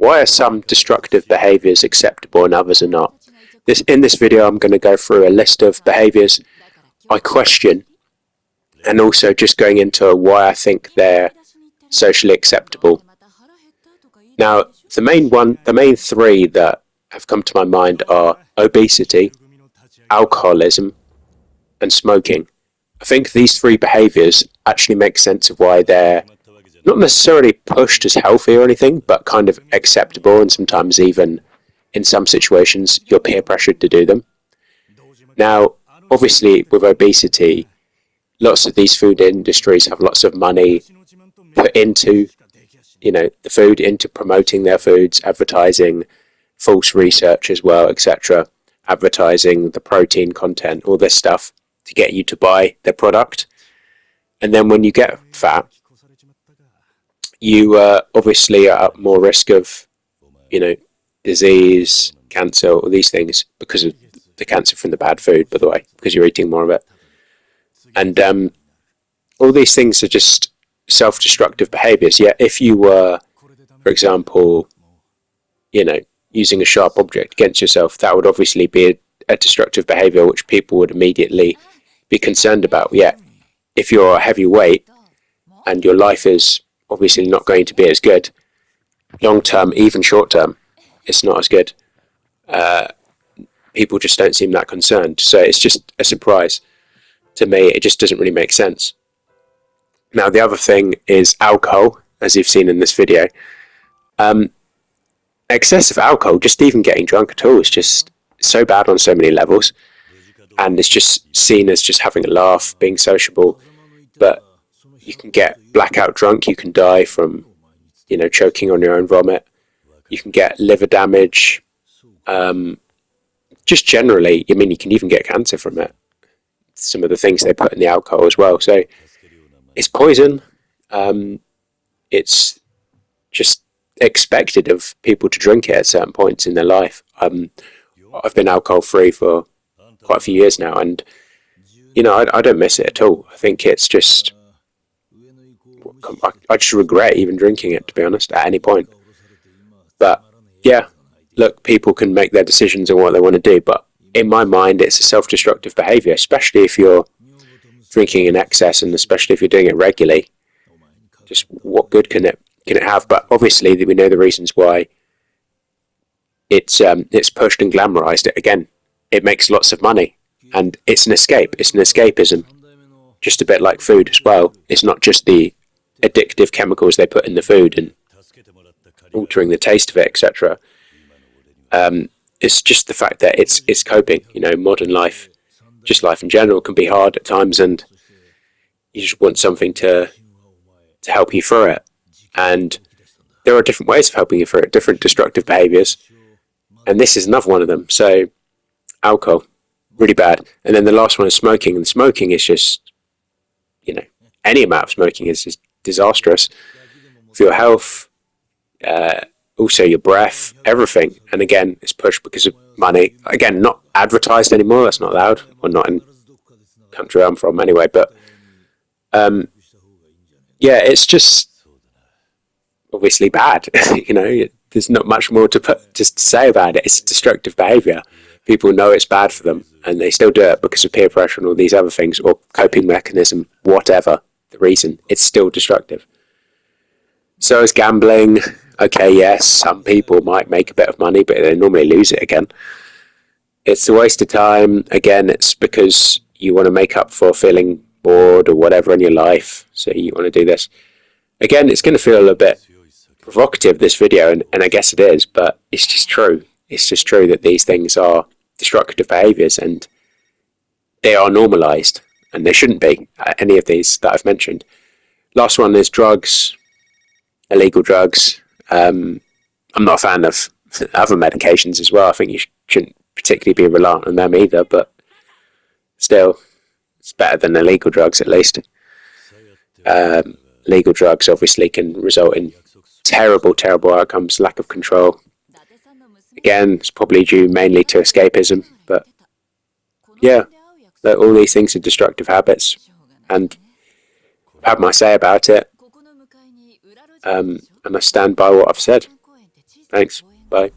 why are some destructive behaviours acceptable and others are not? In this video, I'm going to go through a list of behaviours I question, and also just going into why I think they're socially acceptable. Now, the main three that have come to my mind are obesity, alcoholism, and smoking. I think these three behaviours actually make sense of why they're not necessarily pushed as healthy or anything, but kind of acceptable, and sometimes even in some situations you're peer pressured to do them. Now, obviously with obesity, lots of these food industries have lots of money put into, the food, into promoting their foods, advertising, false research as well, etc., advertising the protein content, all this stuff to get you to buy their product. And then when you get fat, you obviously are at more risk of, disease, cancer, all these things because of the cancer from the bad food, by the way, because you're eating more of it. And all these things are just self-destructive behaviours. Yeah, if you were, for example, using a sharp object against yourself, that would obviously be a destructive behaviour which people would immediately be concerned about. Yeah, if you're a heavyweight and your life is obviously not going to be as good, long term, even short term, it's not as good. People just don't seem that concerned. So it's just a surprise to me. It just doesn't really make sense. Now, the other thing is alcohol, as you've seen in this video. Excessive alcohol, just even getting drunk at all, is just so bad on so many levels. And it's just seen as just having a laugh, being sociable. But you can get blackout drunk, you can die from, choking on your own vomit. You can get liver damage. Just generally, you can even get cancer from it. Some of the things they put in the alcohol as well. So it's poison. It's just expected of people to drink it at certain points in their life. I've been alcohol free for quite a few years now, and I don't miss it at all. I think it's just I just regret even drinking it, to be honest, at any point. But yeah, look, people can make their decisions on what they want to do, but in my mind, it's a self-destructive behaviour, especially if you're drinking in excess, and especially if you're doing it regularly. Just what good can it have? But obviously, we know the reasons why it's pushed and glamorized. It again, it makes lots of money, and it's an escape. It's an escapism, just a bit like food as well. It's not just the addictive chemicals they put in the food and altering the taste of it, etc. It's just the fact that it's coping. Modern life, just life in general, can be hard at times, and you just want something to help you through it. And there are different ways of helping you through it, different destructive behaviours, and this is another one of them. So alcohol, really bad. And then the last one is smoking, and smoking is just, any amount of smoking is just disastrous for your health, also your breath, everything. And again, it's pushed because of money. Again, not advertised anymore, that's not allowed, or not in the country I'm from anyway, but it's just obviously bad. There's not much more to say about it. It's destructive behaviour. People know it's bad for them, and they still do it because of peer pressure and all these other things, or coping mechanism, whatever the reason. It's still destructive. So is gambling. Okay, yes, some people might make a bit of money, but they normally lose it again. It's a waste of time. Again, it's because you want to make up for feeling bored or whatever in your life, so you want to do this. Again, it's going to feel a bit provocative, this video, and I guess it is, but it's just true. It's just true that these things are destructive behaviours, and they are normalised, and they shouldn't be, any of these that I've mentioned. Last one is drugs, illegal drugs. I'm not a fan of other medications as well. I think you shouldn't particularly be reliant on them either, but still, it's better than illegal drugs at least. Legal drugs obviously can result in terrible outcomes, lack of control. Again, it's probably due mainly to escapism, but yeah, all these things are destructive habits, and I've had my say about it, and I stand by what I've said. Thanks. Bye.